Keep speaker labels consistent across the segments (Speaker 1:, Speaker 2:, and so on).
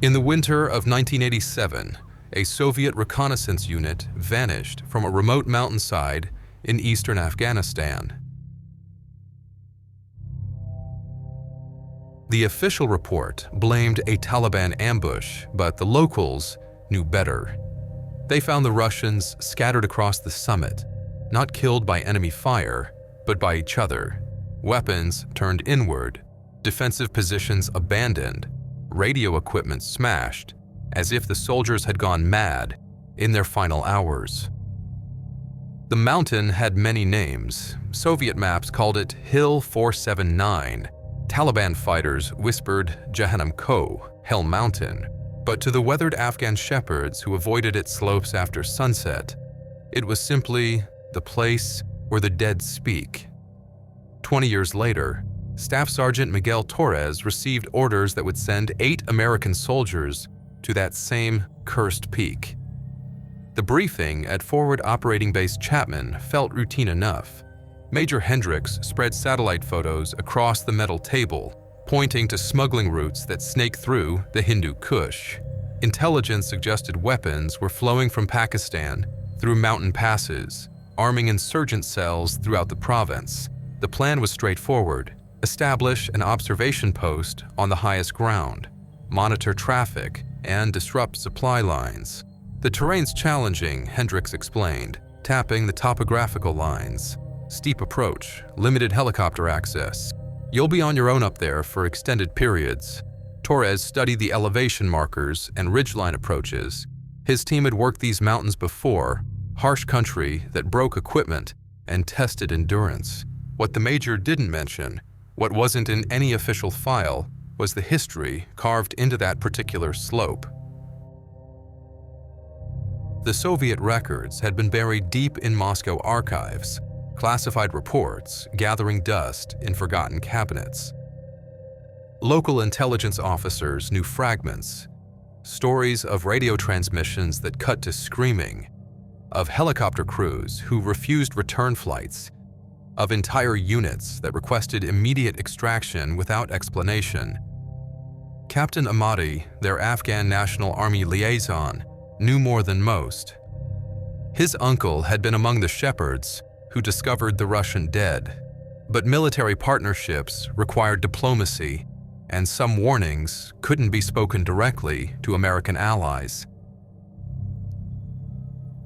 Speaker 1: In the winter of 1987, a Soviet reconnaissance unit vanished from a remote mountainside in eastern Afghanistan. The official report blamed a Taliban ambush, but the locals knew better. They found the Russians scattered across the summit, not killed by enemy fire, but by each other. Weapons turned inward, defensive positions abandoned, radio equipment smashed, as if the soldiers had gone mad in their final hours. The mountain had many names. Soviet maps called it Hill 479. Taliban fighters whispered Jahannam Ko, Hell Mountain. But to the weathered Afghan shepherds who avoided its slopes after sunset, it was simply the place where the dead speak. 20 years later, Staff Sergeant Miguel Torres received orders that would send 8 American soldiers to that same cursed peak. The briefing at Forward Operating Base Chapman felt routine enough. Major Hendricks spread satellite photos across the metal table, pointing to smuggling routes that snake through the Hindu Kush. Intelligence suggested weapons were flowing from Pakistan through mountain passes, arming insurgent cells throughout the province. The plan was straightforward: establish an observation post on the highest ground, monitor traffic, and disrupt supply lines. The terrain's challenging, Hendricks explained, tapping the topographical lines. Steep approach, limited helicopter access. You'll be on your own up there for extended periods. Torres studied the elevation markers and ridgeline approaches. His team had worked these mountains before, harsh country that broke equipment and tested endurance. What the major didn't mention, what wasn't in any official file, was the history carved into that particular slope. The Soviet records had been buried deep in Moscow archives, classified reports gathering dust in forgotten cabinets. Local intelligence officers knew fragments, stories of radio transmissions that cut to screaming, of helicopter crews who refused return flights, of entire units that requested immediate extraction without explanation. Captain Ahmadi, their Afghan National Army liaison, knew more than most. His uncle had been among the shepherds who discovered the Russian dead, but military partnerships required diplomacy, and some warnings couldn't be spoken directly to American allies.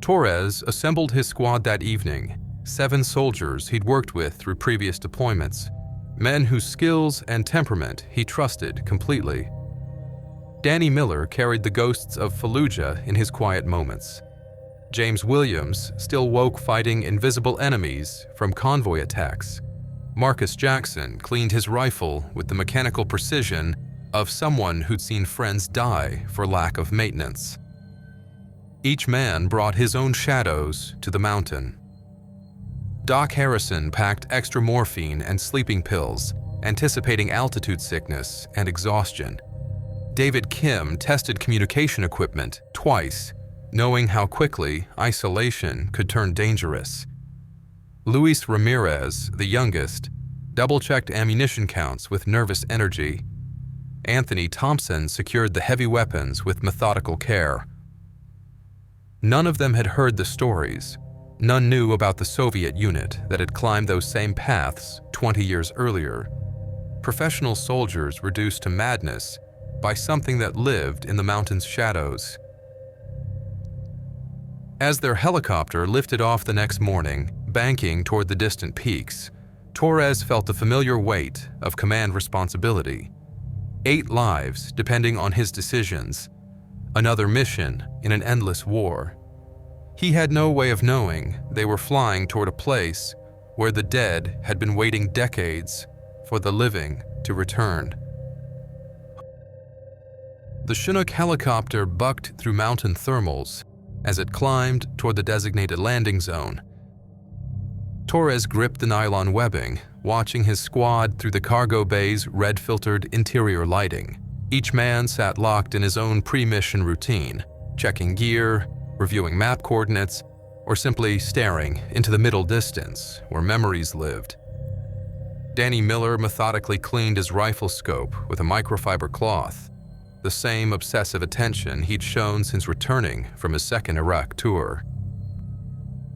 Speaker 1: Torres assembled his squad that evening, 7 soldiers he'd worked with through previous deployments, men whose skills and temperament he trusted completely. Danny Miller carried the ghosts of Fallujah in his quiet moments. James Williams still woke fighting invisible enemies from convoy attacks. Marcus Jackson cleaned his rifle with the mechanical precision of someone who'd seen friends die for lack of maintenance. Each man brought his own shadows to the mountain. Doc Harrison packed extra morphine and sleeping pills, anticipating altitude sickness and exhaustion. David Kim tested communication equipment twice, knowing how quickly isolation could turn dangerous. Luis Ramirez, the youngest, double-checked ammunition counts with nervous energy. Anthony Thompson secured the heavy weapons with methodical care. None of them had heard the stories. None knew about the Soviet unit that had climbed those same paths 20 years earlier. Professional soldiers reduced to madness by something that lived in the mountain's shadows. As their helicopter lifted off the next morning, banking toward the distant peaks, Torres felt the familiar weight of command responsibility. 8 lives depending on his decisions. Another mission in an endless war. He had no way of knowing they were flying toward a place where the dead had been waiting decades for the living to return. The Chinook helicopter bucked through mountain thermals as it climbed toward the designated landing zone. Torres gripped the nylon webbing, watching his squad through the cargo bay's red-filtered interior lighting. Each man sat locked in his own pre-mission routine, checking gear, reviewing map coordinates, or simply staring into the middle distance where memories lived. Danny Miller methodically cleaned his rifle scope with a microfiber cloth. the same obsessive attention he'd shown since returning from his second Iraq tour.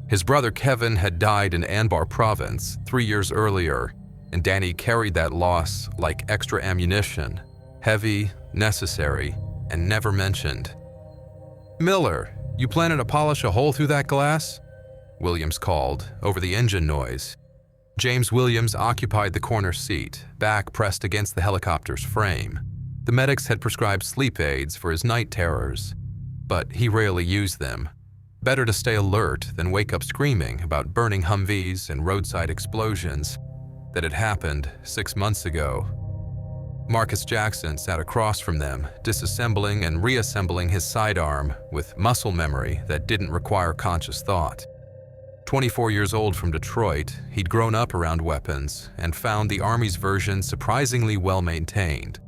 Speaker 1: His brother Kevin had died in Anbar province 3 years earlier, and Danny carried that loss like extra ammunition, heavy, necessary, and never mentioned. "Miller, you planning to polish a hole through that glass?" Williams called over the engine noise. James Williams occupied the corner seat, back pressed against the helicopter's frame. The medics had prescribed sleep aids for his night terrors, but he rarely used them. Better to stay alert than wake up screaming about burning Humvees and roadside explosions that had happened 6 months ago. Marcus Jackson sat across from them, disassembling and reassembling his sidearm with muscle memory that didn't require conscious thought. 24 years old from Detroit, he'd grown up around weapons and found the Army's version surprisingly well-maintained.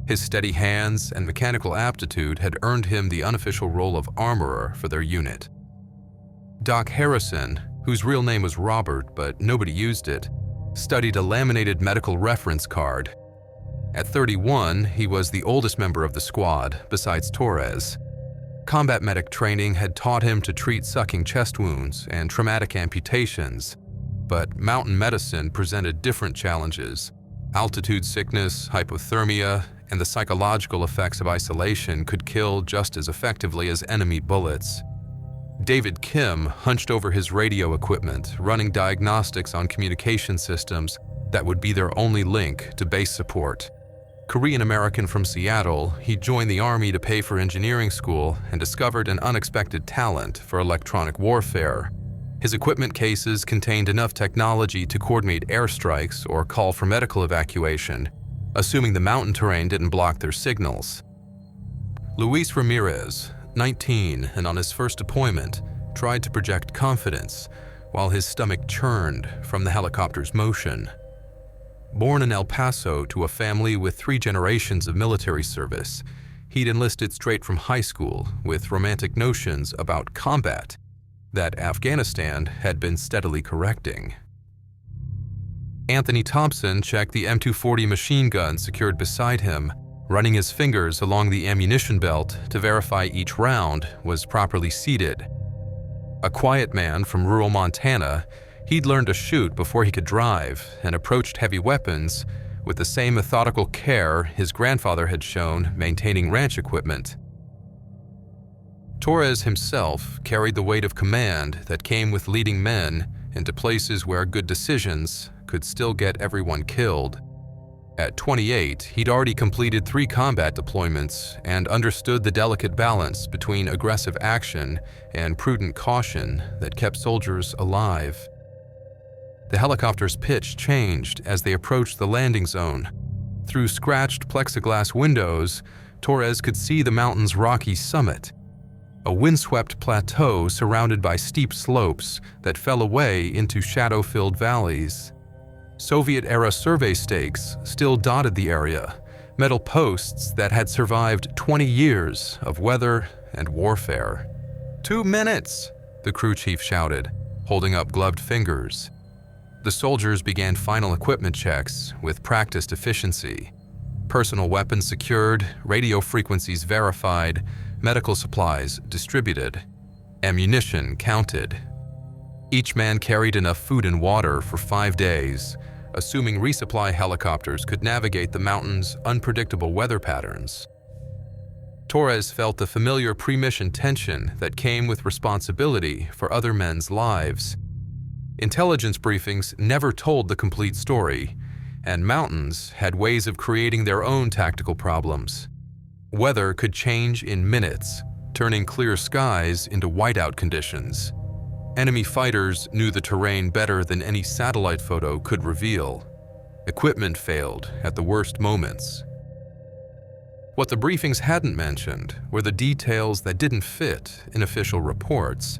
Speaker 1: His steady hands and mechanical aptitude had earned him the unofficial role of armorer for their unit. Doc Harrison, whose real name was Robert but nobody used it, studied a laminated medical reference card. At 31, he was the oldest member of the squad, besides Torres. Combat medic training had taught him to treat sucking chest wounds and traumatic amputations, but mountain medicine presented different challenges. Altitude sickness, hypothermia, and the psychological effects of isolation could kill just as effectively as enemy bullets. David Kim hunched over his radio equipment, running diagnostics on communication systems that would be their only link to base support. Korean-American from Seattle, he joined the Army to pay for engineering school and discovered an unexpected talent for electronic warfare. His equipment cases contained enough technology to coordinate airstrikes or call for medical evacuation, assuming the mountain terrain didn't block their signals. Luis Ramirez, 19 and on his first deployment, tried to project confidence while his stomach churned from the helicopter's motion. Born in El Paso to a family with 3 generations of military service, he'd enlisted straight from high school with romantic notions about combat that Afghanistan had been steadily correcting. Anthony Thompson checked the M240 machine gun secured beside him, running his fingers along the ammunition belt to verify each round was properly seated. A quiet man from rural Montana, he'd learned to shoot before he could drive and approached heavy weapons with the same methodical care his grandfather had shown maintaining ranch equipment. Torres himself carried the weight of command that came with leading men into places where good decisions could still get everyone killed. At 28, he'd already completed 3 combat deployments and understood the delicate balance between aggressive action and prudent caution that kept soldiers alive. The helicopter's pitch changed as they approached the landing zone. Through scratched plexiglass windows, Torres could see the mountain's rocky summit, a windswept plateau surrounded by steep slopes that fell away into shadow-filled valleys. Soviet-era survey stakes still dotted the area, metal posts that had survived 20 years of weather and warfare. 2 minutes, the crew chief shouted, holding up gloved fingers. The soldiers began final equipment checks with practiced efficiency. Personal weapons secured, radio frequencies verified, medical supplies distributed, ammunition counted. Each man carried enough food and water for 5 days, assuming resupply helicopters could navigate the mountain's unpredictable weather patterns. Torres felt the familiar pre-mission tension that came with responsibility for other men's lives. Intelligence briefings never told the complete story, and mountains had ways of creating their own tactical problems. Weather could change in minutes, turning clear skies into whiteout conditions. Enemy fighters knew the terrain better than any satellite photo could reveal. Equipment failed at the worst moments. What the briefings hadn't mentioned were the details that didn't fit in official reports.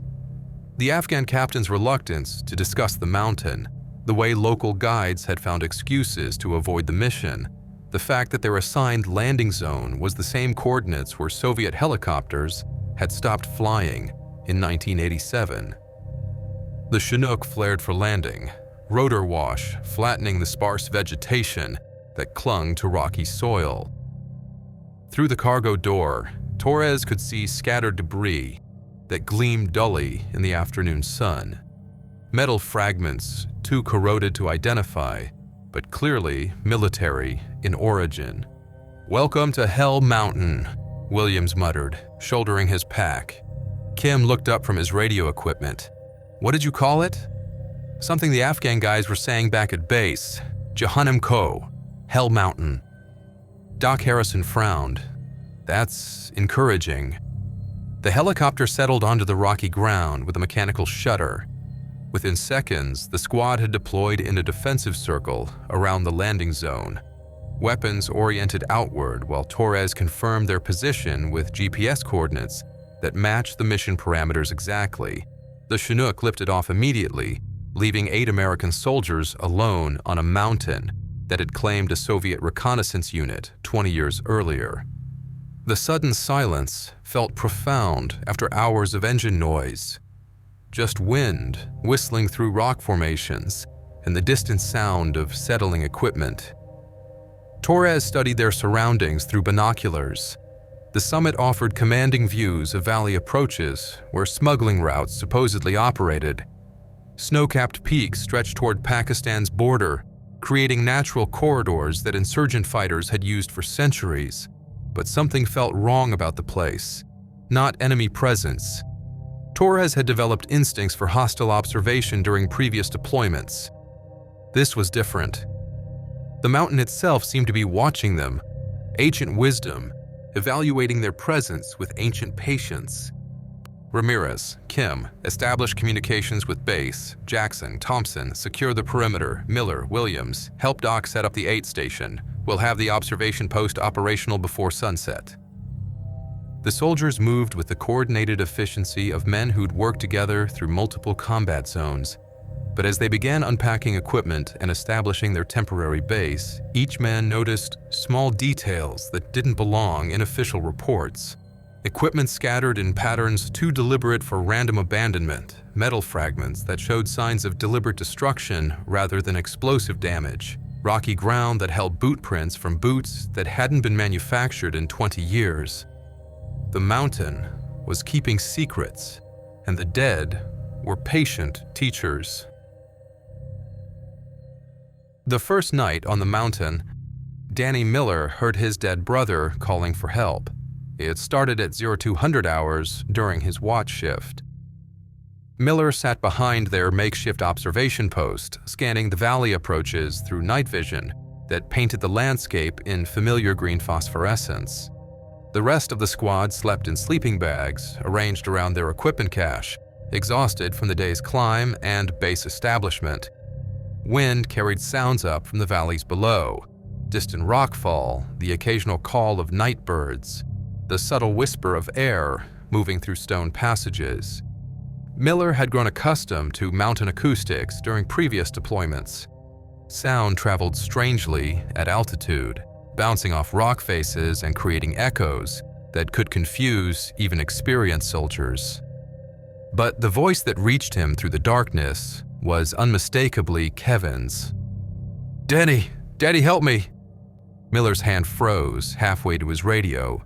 Speaker 1: The Afghan captain's reluctance to discuss the mountain, the way local guides had found excuses to avoid the mission, the fact that their assigned landing zone was the same coordinates where Soviet helicopters had stopped flying in 1987. The Chinook flared for landing, rotor wash flattening the sparse vegetation that clung to rocky soil. Through the cargo door, Torres could see scattered debris that gleamed dully in the afternoon sun. Metal fragments too corroded to identify, but clearly military in origin. "Welcome to Hell Mountain," Williams muttered, shouldering his pack. Kim looked up from his radio equipment. "What did you call it?" "Something the Afghan guys were saying back at base. Jahannam Ko, Hell Mountain." Doc Harrison frowned. "That's encouraging." The helicopter settled onto the rocky ground with a mechanical shudder. Within seconds, the squad had deployed in a defensive circle around the landing zone, weapons oriented outward while Torres confirmed their position with GPS coordinates that matched the mission parameters exactly. The Chinook lifted off immediately, leaving 8 American soldiers alone on a mountain that had claimed a Soviet reconnaissance unit 20 years earlier. The sudden silence felt profound after hours of engine noise. Just wind whistling through rock formations and the distant sound of settling equipment. Torres studied their surroundings through binoculars. The summit offered commanding views of valley approaches where smuggling routes supposedly operated. Snow-capped peaks stretched toward Pakistan's border, creating natural corridors that insurgent fighters had used for centuries. But something felt wrong about the place, not enemy presence. Torres had developed instincts for hostile observation during previous deployments. This was different. The mountain itself seemed to be watching them, ancient wisdom, evaluating their presence with ancient patience. Ramirez, Kim, establish communications with base. Jackson, Thompson, secure the perimeter. Miller, Williams, help Doc set up the 8 station. We'll have the observation post operational before sunset. The soldiers moved with the coordinated efficiency of men who'd worked together through multiple combat zones. But as they began unpacking equipment and establishing their temporary base, each man noticed small details that didn't belong in official reports. Equipment scattered in patterns too deliberate for random abandonment, metal fragments that showed signs of deliberate destruction rather than explosive damage, rocky ground that held boot prints from boots that hadn't been manufactured in 20 years. The mountain was keeping secrets, and the dead were patient teachers. The first night on the mountain, Danny Miller heard his dead brother calling for help. It started at 0200 hours during his watch shift. Miller sat behind their makeshift observation post, scanning the valley approaches through night vision that painted the landscape in familiar green phosphorescence. The rest of the squad slept in sleeping bags arranged around their equipment cache, exhausted from the day's climb and base establishment. Wind carried sounds up from the valleys below, distant rockfall, the occasional call of night birds, the subtle whisper of air moving through stone passages. Miller had grown accustomed to mountain acoustics during previous deployments. Sound traveled strangely at altitude, bouncing off rock faces and creating echoes that could confuse even experienced soldiers. But the voice that reached him through the darkness was unmistakably Kevin's. "Danny, Daddy, help me!" Miller's hand froze halfway to his radio.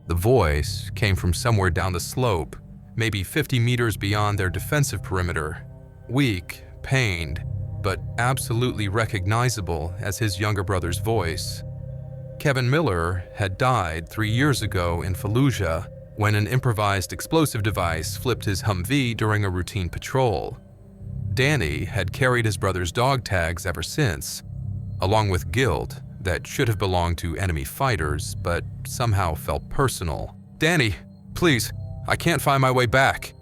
Speaker 1: The voice came from somewhere down the slope, maybe 50 meters beyond their defensive perimeter. Weak, pained, but absolutely recognizable as his younger brother's voice. Kevin Miller had died 3 years ago in Fallujah when an improvised explosive device flipped his Humvee during a routine patrol. Danny had carried his brother's dog tags ever since, along with guilt that should have belonged to enemy fighters but somehow felt personal. "Danny, please, I can't find my way back."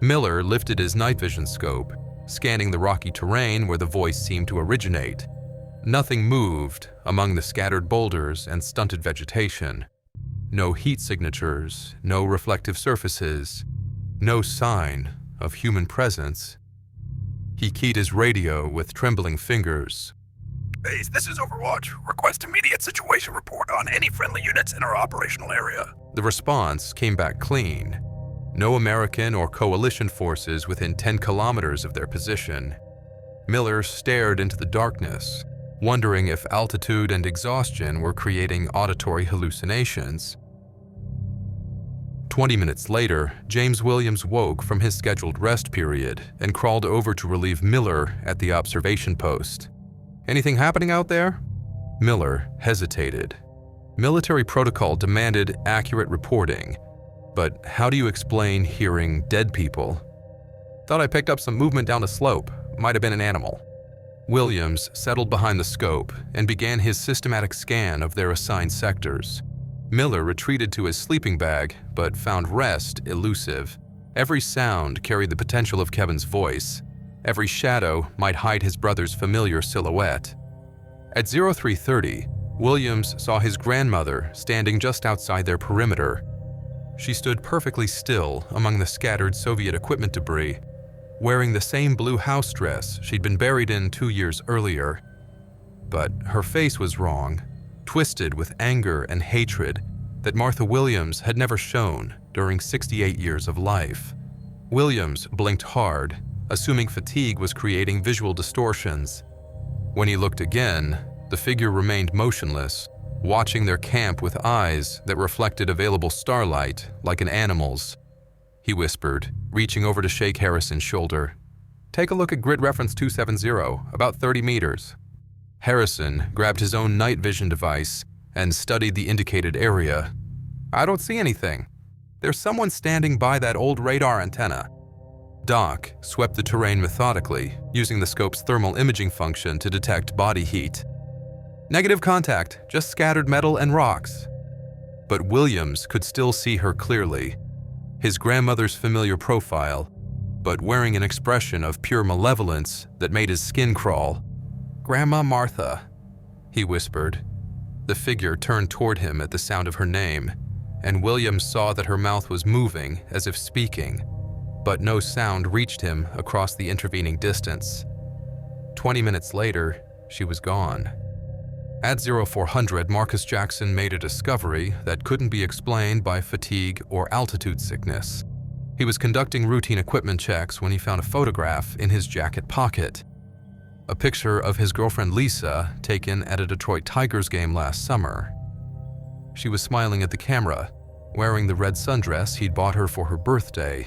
Speaker 1: Miller lifted his night vision scope, scanning the rocky terrain where the voice seemed to originate. Nothing moved among the scattered boulders and stunted vegetation. No heat signatures, no reflective surfaces, no sign of human presence. He keyed his radio with trembling fingers.
Speaker 2: "Base, this is Overwatch. Request immediate situation report on any friendly units in our operational area."
Speaker 1: The response came back clean. No American or coalition forces within 10 kilometers of their position. Miller stared into the darkness, wondering if altitude and exhaustion were creating auditory hallucinations. 20 minutes later, James Williams woke from his scheduled rest period and crawled over to relieve Miller at the observation post. "Anything happening out there?" Miller hesitated. Military protocol demanded accurate reporting, but how do you explain hearing dead people? "Thought I picked up some movement down a slope. Might have been an animal." Williams settled behind the scope and began his systematic scan of their assigned sectors. Miller retreated to his sleeping bag, but found rest elusive. Every sound carried the potential of Kevin's voice. Every shadow might hide his brother's familiar silhouette. At 0330, Williams saw his grandmother standing just outside their perimeter. She stood perfectly still among the scattered Soviet equipment debris, wearing the same blue house dress she'd been buried in 2 years earlier. But her face was wrong, twisted with anger and hatred that Martha Williams had never shown during 68 years of life. Williams blinked hard, assuming fatigue was creating visual distortions. When he looked again, the figure remained motionless, watching their camp with eyes that reflected available starlight like an animal's. He whispered, reaching over to shake Harrison's shoulder. "Take a look at grid reference 270, about 30 meters. Harrison grabbed his own night vision device and studied the indicated area. "I don't see anything. There's someone standing by that old radar antenna." Doc swept the terrain methodically, using the scope's thermal imaging function to detect body heat. "Negative contact, just scattered metal and rocks." But Williams could still see her clearly. His grandmother's familiar profile, but wearing an expression of pure malevolence that made his skin crawl. "Grandma Martha," he whispered. The figure turned toward him at the sound of her name, and Williams saw that her mouth was moving as if speaking, but no sound reached him across the intervening distance. 20 minutes later, she was gone. At 0400, Marcus Jackson made a discovery that couldn't be explained by fatigue or altitude sickness. He was conducting routine equipment checks when he found a photograph in his jacket pocket. A picture of his girlfriend Lisa taken at a Detroit Tigers game last summer. She was smiling at the camera, wearing the red sundress he'd bought her for her birthday.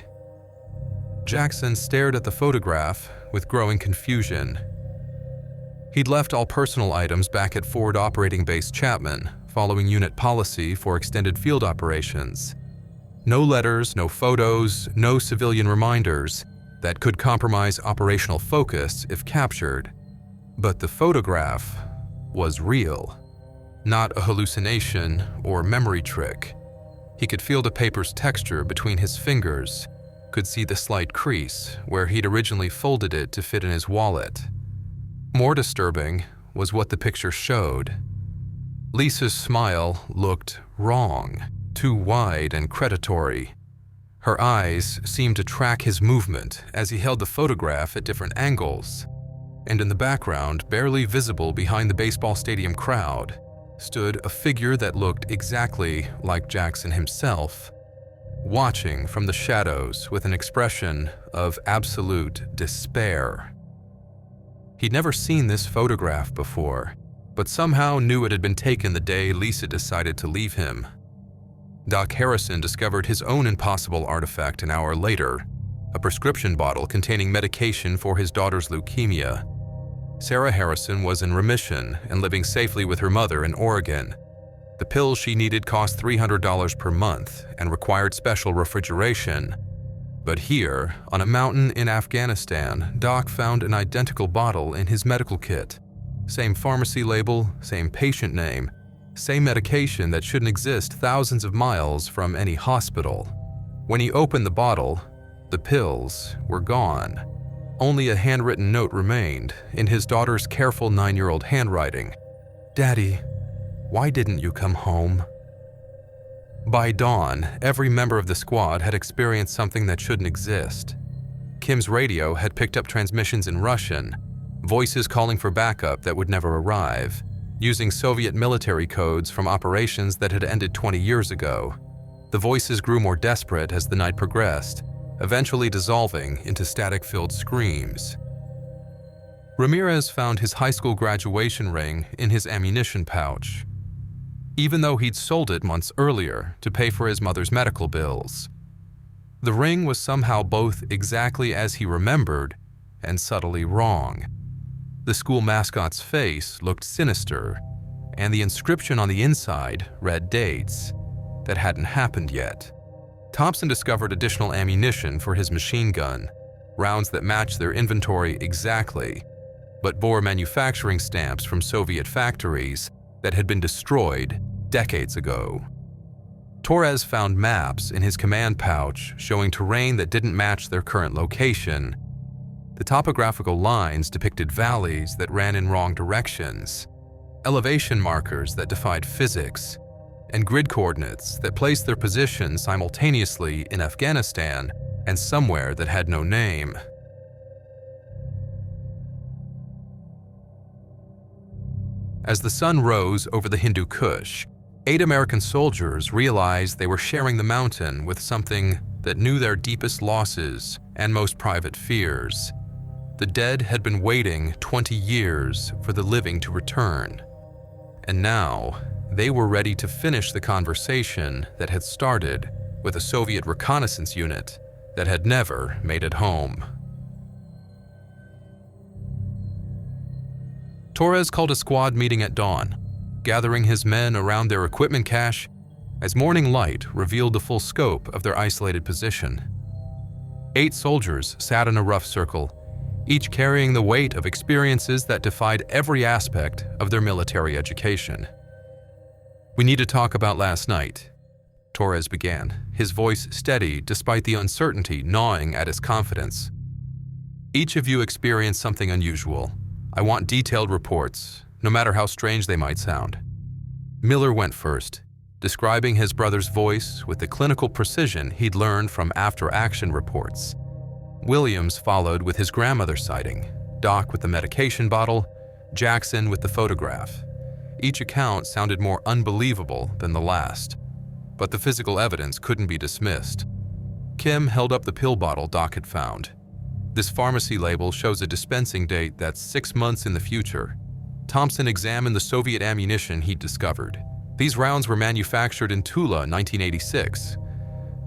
Speaker 1: Jackson stared at the photograph with growing confusion. He'd left all personal items back at Forward Operating Base Chapman, following unit policy for extended field operations. No letters, no photos, no civilian reminders that could compromise operational focus if captured. But the photograph was real, not a hallucination or memory trick. He could feel the paper's texture between his fingers, could see the slight crease where he'd originally folded it to fit in his wallet. More disturbing was what the picture showed. Lisa's smile looked wrong, too wide and predatory. Her eyes seemed to track his movement as he held the photograph at different angles. And in the background, barely visible behind the baseball stadium crowd, stood a figure that looked exactly like Jackson himself, watching from the shadows with an expression of absolute despair. He'd never seen this photograph before, but somehow knew it had been taken the day Lisa decided to leave him. Doc Harrison discovered his own impossible artifact an hour later, a prescription bottle containing medication for his daughter's leukemia. Sarah Harrison was in remission and living safely with her mother in Oregon. The pills she needed cost $300 per month and required special refrigeration. But here, on a mountain in Afghanistan, Doc found an identical bottle in his medical kit. Same pharmacy label, same patient name, same medication that shouldn't exist thousands of miles from any hospital. When he opened the bottle, the pills were gone. Only a handwritten note remained in his daughter's careful 9-year-old handwriting. "Daddy, why didn't you come home?" By dawn, every member of the squad had experienced something that shouldn't exist. Kim's radio had picked up transmissions in Russian, voices calling for backup that would never arrive, using Soviet military codes from operations that had ended 20 years ago. The voices grew more desperate as the night progressed, eventually dissolving into static-filled screams. Ramirez found his high school graduation ring in his ammunition pouch, even though he'd sold it months earlier to pay for his mother's medical bills. The ring was somehow both exactly as he remembered and subtly wrong. The school mascot's face looked sinister, and the inscription on the inside read dates that hadn't happened yet. Thompson discovered additional ammunition for his machine gun, rounds that matched their inventory exactly, but bore manufacturing stamps from Soviet factories that had been destroyed decades ago. Torres found maps in his command pouch showing terrain that didn't match their current location. The topographical lines depicted valleys that ran in wrong directions, elevation markers that defied physics, and grid coordinates that placed their position simultaneously in Afghanistan and somewhere that had no name. As the sun rose over the Hindu Kush, 8 American soldiers realized they were sharing the mountain with something that knew their deepest losses and most private fears. The dead had been waiting 20 years for the living to return, and now they were ready to finish the conversation that had started with a Soviet reconnaissance unit that had never made it home. Torres called a squad meeting at dawn, gathering his men around their equipment cache as morning light revealed the full scope of their isolated position. 8 soldiers sat in a rough circle, each carrying the weight of experiences that defied every aspect of their military education. "We need to talk about last night," Torres began, his voice steady despite the uncertainty gnawing at his confidence. "Each of you experienced something unusual. I want detailed reports, no matter how strange they might sound." Miller went first, describing his brother's voice with the clinical precision he'd learned from after-action reports. Williams followed with his grandmother's sighting, Doc with the medication bottle, Jackson with the photograph. Each account sounded more unbelievable than the last, but the physical evidence couldn't be dismissed. Kim held up the pill bottle Doc had found. This pharmacy label shows a dispensing date that's 6 months in the future. Thompson examined the Soviet ammunition he'd discovered. These rounds were manufactured in Tula in 1986.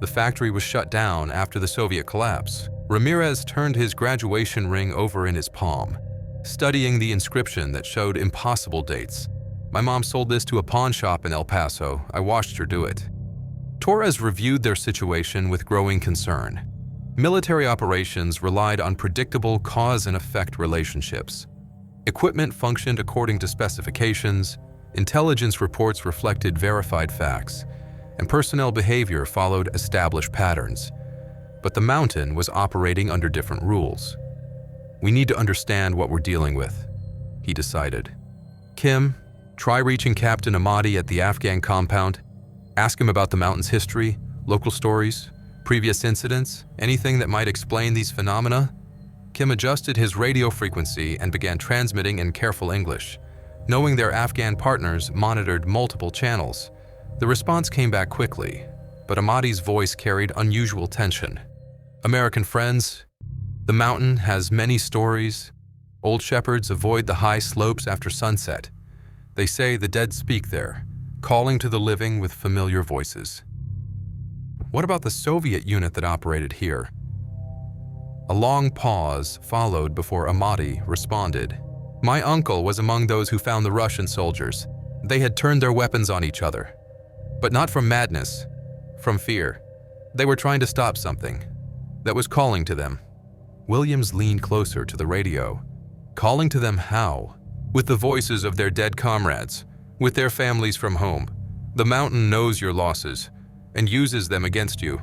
Speaker 1: The factory was shut down after the Soviet collapse. Ramirez turned his graduation ring over in his palm, studying the inscription that showed impossible dates. "My mom sold this to a pawn shop in El Paso. I watched her do it." Torres reviewed their situation with growing concern. Military operations relied on predictable cause and effect relationships. Equipment functioned according to specifications, intelligence reports reflected verified facts, and personnel behavior followed established patterns. But the mountain was operating under different rules. "We need to understand what we're dealing with," he decided. "Kim, try reaching Captain Ahmadi at the Afghan compound. Ask him about the mountain's history, local stories, previous incidents, anything that might explain these phenomena." Kim adjusted his radio frequency and began transmitting in careful English. Knowing their Afghan partners monitored multiple channels, the response came back quickly, but Ahmadi's voice carried unusual tension. "American friends, the mountain has many stories. Old shepherds avoid the high slopes after sunset. They say the dead speak there, calling to the living with familiar voices." "What about the Soviet unit that operated here?" A long pause followed before Ahmadi responded. "My uncle was among those who found the Russian soldiers. They had turned their weapons on each other. But not from madness, from fear. They were trying to stop something that was calling to them." Williams leaned closer to the radio. "Calling to them how?" "With the voices of their dead comrades, with their families from home. The mountain knows your losses and uses them against you."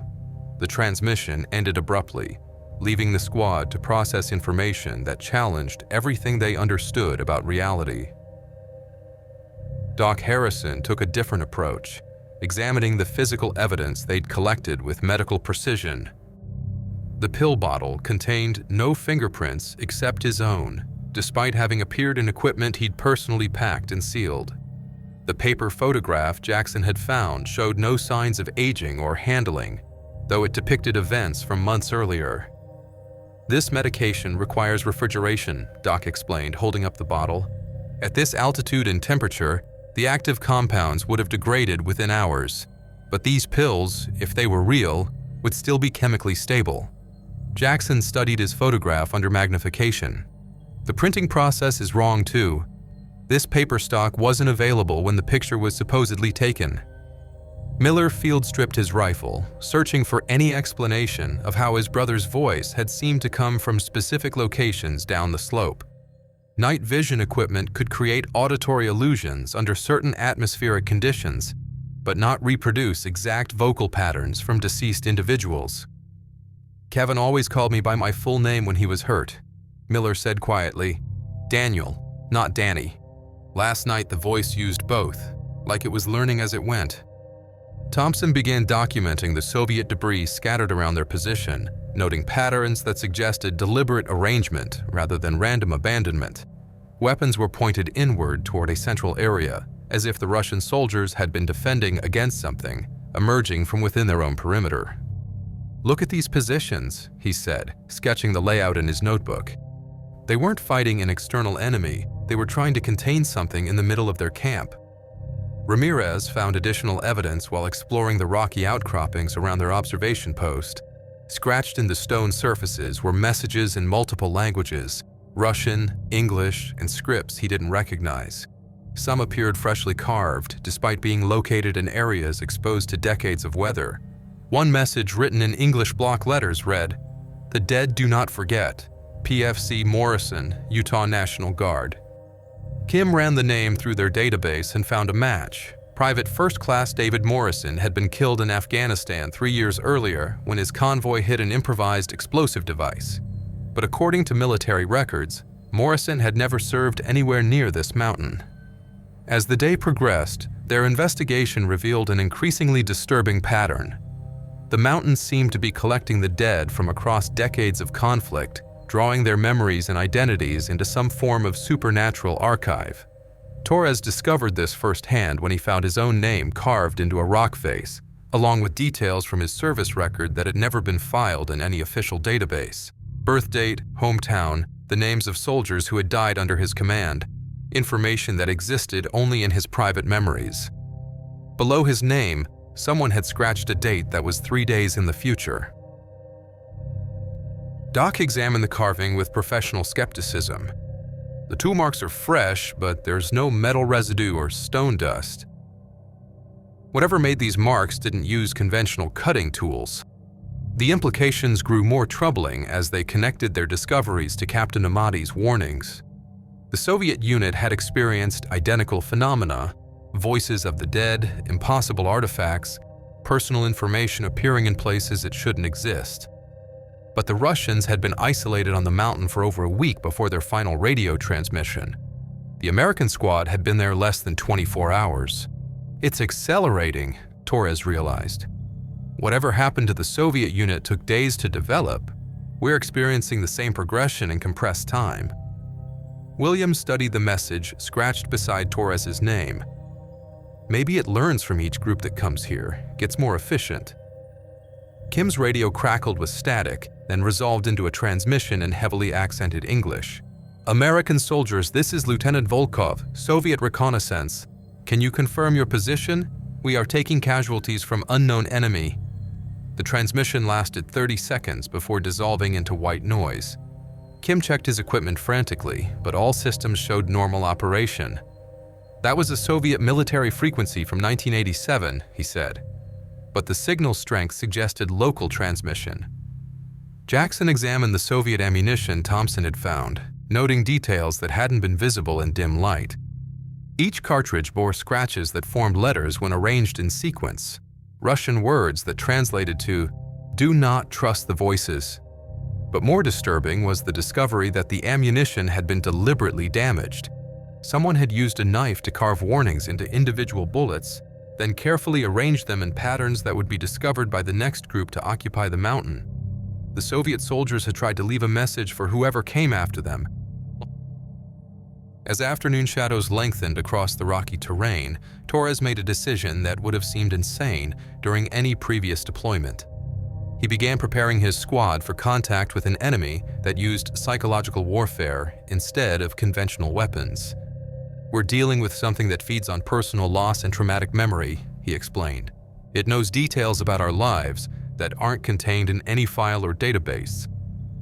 Speaker 1: The transmission ended abruptly, leaving the squad to process information that challenged everything they understood about reality. Doc Harrison took a different approach, examining the physical evidence they'd collected with medical precision. The pill bottle contained no fingerprints except his own, despite having appeared in equipment he'd personally packed and sealed. The paper photograph Jackson had found showed no signs of aging or handling, though it depicted events from months earlier. This medication requires refrigeration, Doc explained, holding up the bottle. At this altitude and temperature, the active compounds would have degraded within hours. But these pills, if they were real, would still be chemically stable. Jackson studied his photograph under magnification. The printing process is wrong too. This paper stock wasn't available when the picture was supposedly taken. Miller field-stripped his rifle, searching for any explanation of how his brother's voice had seemed to come from specific locations down the slope. Night vision equipment could create auditory illusions under certain atmospheric conditions, but not reproduce exact vocal patterns from deceased individuals. Kevin always called me by my full name when he was hurt, Miller said quietly. Daniel, not Danny. Last night the voice used both, like it was learning as it went. Thompson began documenting the Soviet debris scattered around their position, noting patterns that suggested deliberate arrangement rather than random abandonment. Weapons were pointed inward toward a central area, as if the Russian soldiers had been defending against something, emerging from within their own perimeter. Look at these positions, he said, sketching the layout in his notebook. They weren't fighting an external enemy, they were trying to contain something in the middle of their camp. Ramirez found additional evidence while exploring the rocky outcroppings around their observation post. Scratched in the stone surfaces were messages in multiple languages, Russian, English, and scripts he didn't recognize. Some appeared freshly carved, despite being located in areas exposed to decades of weather. One message written in English block letters read, "The dead do not forget. PFC Morrison, Utah National Guard." Kim ran the name through their database and found a match. Private First Class David Morrison had been killed in Afghanistan 3 years earlier when his convoy hit an improvised explosive device. But according to military records, Morrison had never served anywhere near this mountain. As the day progressed, their investigation revealed an increasingly disturbing pattern. The mountains seemed to be collecting the dead from across decades of conflict, drawing their memories and identities into some form of supernatural archive. Torres discovered this firsthand when he found his own name carved into a rock face, along with details from his service record that had never been filed in any official database. Birth date, hometown, the names of soldiers who had died under his command, information that existed only in his private memories. Below his name, someone had scratched a date that was 3 days in the future. Doc examined the carving with professional skepticism. The tool marks are fresh, but there's no metal residue or stone dust. Whatever made these marks didn't use conventional cutting tools. The implications grew more troubling as they connected their discoveries to Captain Amati's warnings. The Soviet unit had experienced identical phenomena, voices of the dead, impossible artifacts, personal information appearing in places it shouldn't exist. But the Russians had been isolated on the mountain for over a week before their final radio transmission. The American squad had been there less than 24 hours. It's accelerating, Torres realized. Whatever happened to the Soviet unit took days to develop. We're experiencing the same progression in compressed time. Williams studied the message scratched beside Torres's name. Maybe it learns from each group that comes here, gets more efficient. Kim's radio crackled with static, then resolved into a transmission in heavily accented English. American soldiers, this is Lieutenant Volkov, Soviet reconnaissance. Can you confirm your position? We are taking casualties from unknown enemy. The transmission lasted 30 seconds before dissolving into white noise. Kim checked his equipment frantically, but all systems showed normal operation. That was a Soviet military frequency from 1987, he said. But the signal strength suggested local transmission. Jackson examined the Soviet ammunition Thompson had found, noting details that hadn't been visible in dim light. Each cartridge bore scratches that formed letters when arranged in sequence, Russian words that translated to, "Do not trust the voices." But more disturbing was the discovery that the ammunition had been deliberately damaged. Someone had used a knife to carve warnings into individual bullets, then carefully arranged them in patterns that would be discovered by the next group to occupy the mountain. The Soviet soldiers had tried to leave a message for whoever came after them. As afternoon shadows lengthened across the rocky terrain, Torres made a decision that would have seemed insane during any previous deployment. He began preparing his squad for contact with an enemy that used psychological warfare instead of conventional weapons. "We're dealing with something that feeds on personal loss and traumatic memory," he explained. "It knows details about our lives that aren't contained in any file or database."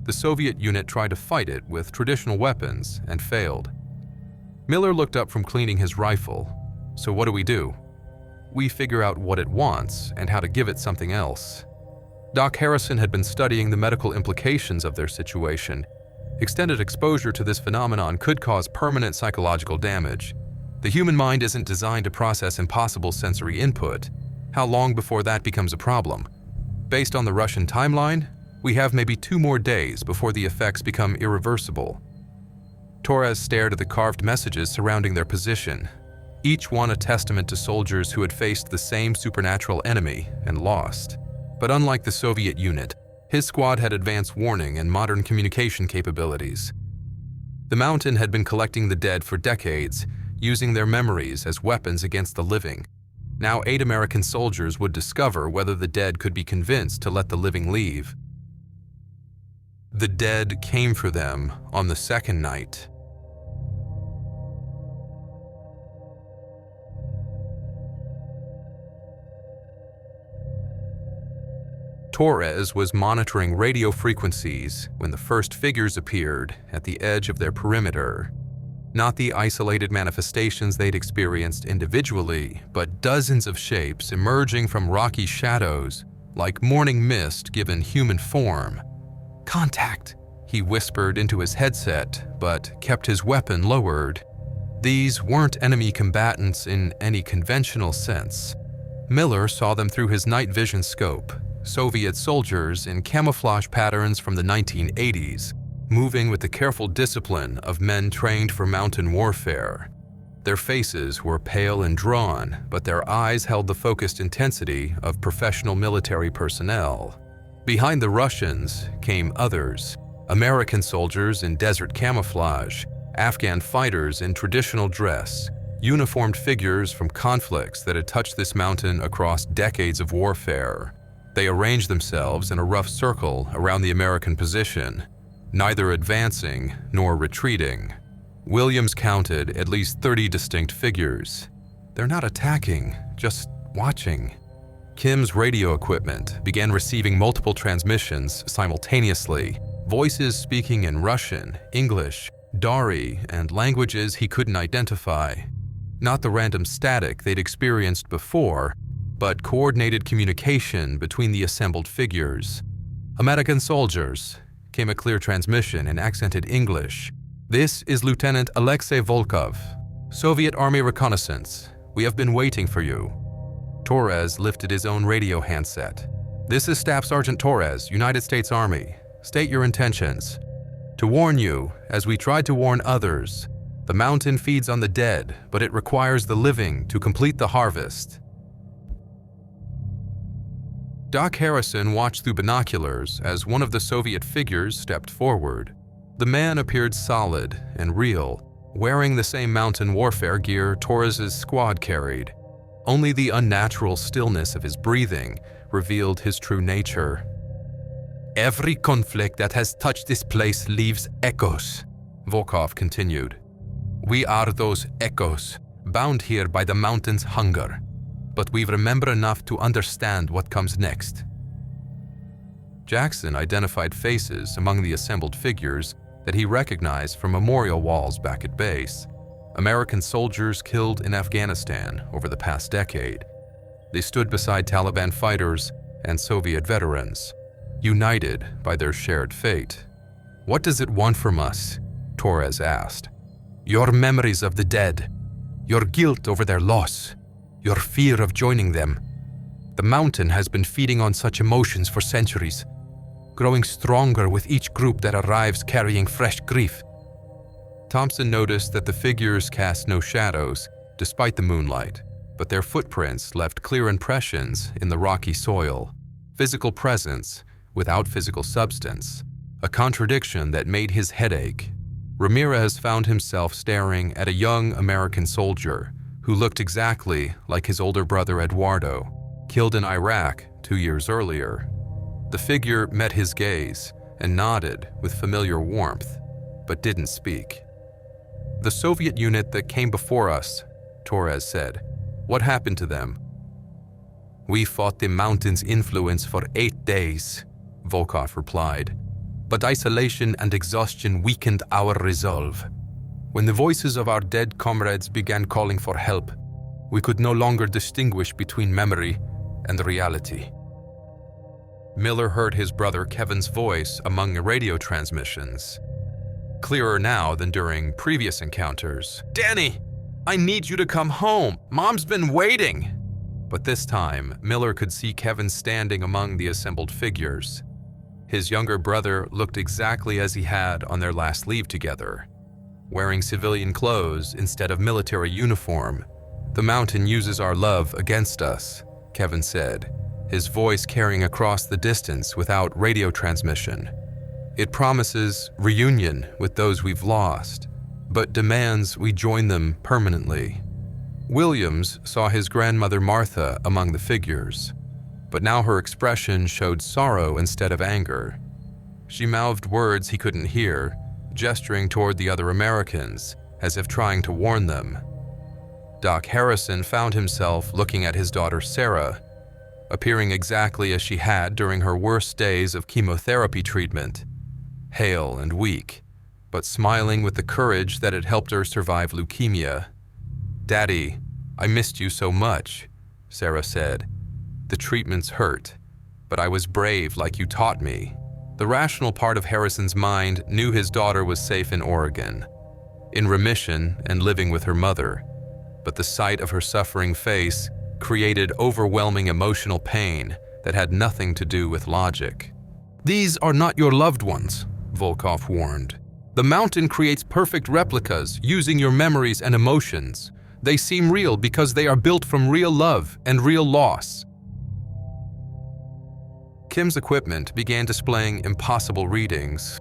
Speaker 1: The Soviet unit tried to fight it with traditional weapons and failed. Miller looked up from cleaning his rifle. "So what do? We figure out what it wants and how to give it something else." Doc Harrison had been studying the medical implications of their situation. Extended exposure to this phenomenon could cause permanent psychological damage. The human mind isn't designed to process impossible sensory input. How long before that becomes a problem? Based on the Russian timeline, we have maybe 2 more days before the effects become irreversible. Torres stared at the carved messages surrounding their position, each one a testament to soldiers who had faced the same supernatural enemy and lost. But unlike the Soviet unit, his squad had advanced warning and modern communication capabilities. The mountain had been collecting the dead for decades, using their memories as weapons against the living. Now 8 American soldiers would discover whether the dead could be convinced to let the living leave. The dead came for them on the second night. Torres was monitoring radio frequencies when the first figures appeared at the edge of their perimeter. Not the isolated manifestations they'd experienced individually, but dozens of shapes emerging from rocky shadows, like morning mist given human form. "Contact," he whispered into his headset, but kept his weapon lowered. These weren't enemy combatants in any conventional sense. Miller saw them through his night vision scope. Soviet soldiers in camouflage patterns from the 1980s, moving with the careful discipline of men trained for mountain warfare. Their faces were pale and drawn, but their eyes held the focused intensity of professional military personnel. Behind the Russians came others, American soldiers in desert camouflage, Afghan fighters in traditional dress, uniformed figures from conflicts that had touched this mountain across decades of warfare. They arranged themselves in a rough circle around the American position, neither advancing nor retreating. Williams counted at least 30 distinct figures. They're not attacking, just watching. Kim's radio equipment began receiving multiple transmissions simultaneously, voices speaking in Russian, English, Dari, and languages he couldn't identify. Not the random static they'd experienced before, but coordinated communication between the assembled figures. "American soldiers," came a clear transmission in accented English. "This is Lieutenant Alexei Volkov. Soviet Army reconnaissance. We have been waiting for you." Torres lifted his own radio handset. "This is Staff Sergeant Torres, United States Army. State your intentions." "To warn you, as we tried to warn others, the mountain feeds on the dead, but it requires the living to complete the harvest." Doc Harrison watched through binoculars as one of the Soviet figures stepped forward. The man appeared solid and real, wearing the same mountain warfare gear Torres's squad carried. Only the unnatural stillness of his breathing revealed his true nature. "Every conflict that has touched this place leaves echoes," Volkov continued. "We are those echoes, bound here by the mountain's hunger. But we remember enough to understand what comes next." Jackson identified faces among the assembled figures that he recognized from memorial walls back at base. American soldiers killed in Afghanistan over the past decade. They stood beside Taliban fighters and Soviet veterans, united by their shared fate. "What does it want from us?" Torres asked. "Your memories of the dead, your guilt over their loss, your fear of joining them. The mountain has been feeding on such emotions for centuries, growing stronger with each group that arrives carrying fresh grief." Thompson noticed that the figures cast no shadows, despite the moonlight, but their footprints left clear impressions in the rocky soil. Physical presence without physical substance, a contradiction that made his head ache. Ramirez found himself staring at a young American soldier who looked exactly like his older brother Eduardo, killed in Iraq 2 years earlier. The figure met his gaze and nodded with familiar warmth, but didn't speak. "The Soviet unit that came before us," Torres said. "What happened to them?" "We fought the mountain's influence for 8 days," Volkov replied. "But isolation and exhaustion weakened our resolve. When the voices of our dead comrades began calling for help, we could no longer distinguish between memory and reality." Miller heard his brother Kevin's voice among the radio transmissions, clearer now than during previous encounters. "Danny, I need you to come home. Mom's been waiting." But this time, Miller could see Kevin standing among the assembled figures. His younger brother looked exactly as he had on their last leave together, wearing civilian clothes instead of military uniform. "The mountain uses our love against us," Kevin said, his voice carrying across the distance without radio transmission. "It promises reunion with those we've lost, but demands we join them permanently." Williams saw his grandmother Martha among the figures, but now her expression showed sorrow instead of anger. She mouthed words he couldn't hear, gesturing toward the other Americans, as if trying to warn them. Doc Harrison found himself looking at his daughter Sarah, appearing exactly as she had during her worst days of chemotherapy treatment, hale and weak, but smiling with the courage that had helped her survive leukemia. "Daddy, I missed you so much," Sarah said. "The treatments hurt, but I was brave like you taught me." The rational part of Harrison's mind knew his daughter was safe in Oregon, in remission and living with her mother, but the sight of her suffering face created overwhelming emotional pain that had nothing to do with logic. "These are not your loved ones," Volkov warned. "The mountain creates perfect replicas using your memories and emotions. They seem real because they are built from real love and real loss." Kim's equipment began displaying impossible readings,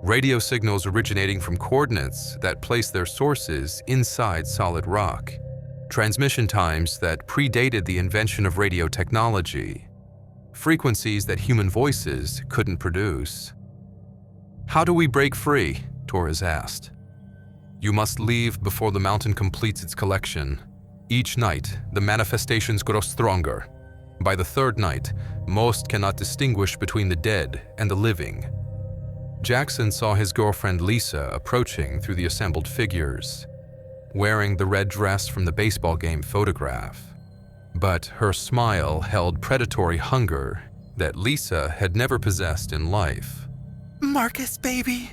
Speaker 1: radio signals originating from coordinates that placed their sources inside solid rock, transmission times that predated the invention of radio technology, frequencies that human voices couldn't produce. "How do we break free?" Torres asked. "You must leave before the mountain completes its collection. Each night, the manifestations grow stronger. By the third night, most cannot distinguish between the dead and the living." Jackson saw his girlfriend Lisa approaching through the assembled figures, wearing the red dress from the baseball game photograph. But her smile held predatory hunger that Lisa had never possessed in life.
Speaker 3: "Marcus, baby,